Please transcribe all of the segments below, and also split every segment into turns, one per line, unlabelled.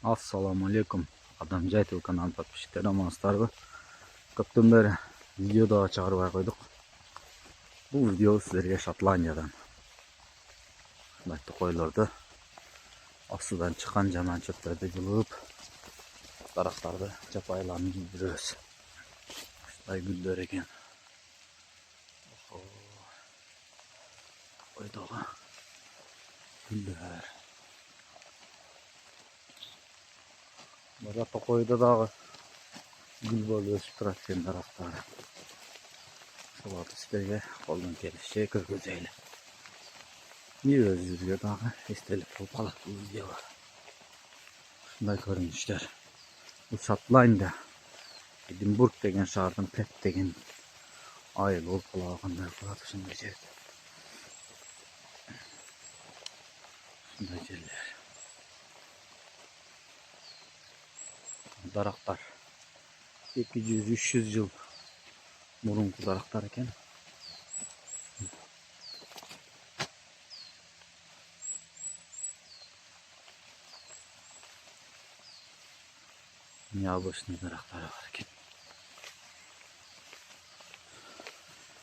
Assalamu alaikum. Adam Jaytıl kanal подписчиктері амансыздарбы? Көптен бері видеода чыгарбай койдук. Бұл видео сіздерге Шотландиядан. Ушундай койлорду астыдан чыккан жаман чөптөрдү жылып, дарактарды жапайларын кийдиребиз. Ушундай гүлдөр экен. Койдогу гүлдөр. Бара токойдо дагы gül болуп өсүп турат экен дарактар. Соларды сіздерге колдон келишинче көргөзөйлү. Өзүбүзгө дагы эстелик болуп калат бул видеолор. Ушундай көрүнүштөр. Бул Шотландия, Эдинбург деген шаардын Пеп деген айыл болуп калгандай калат ушундай жерде. Ушундай жерлер. Дарактар 200-300 жыл мурунку дарактар экен. Яблочный дарактары бар экен.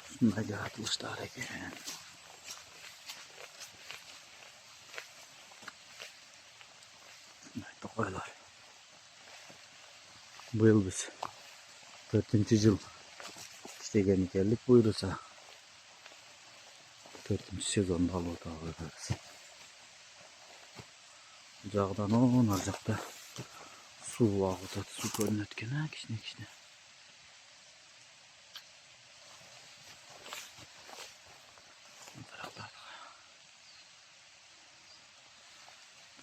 Ушундай жаратылыштар экен. Ушундай токойлор. Быйыл биз 4-жыл иштеген экенбиз, буйруса 4-сезонду алып атабыз. Жагдан ар жакта суу агып атат, суу көрүнөт экен, кичине.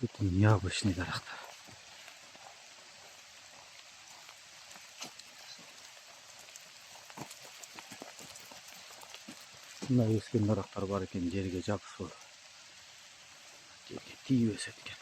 Бүтүн яблочный дарактар. Мына өскен дарактар бар экен, жерге жабышып. Жерге тийип өсөт экен.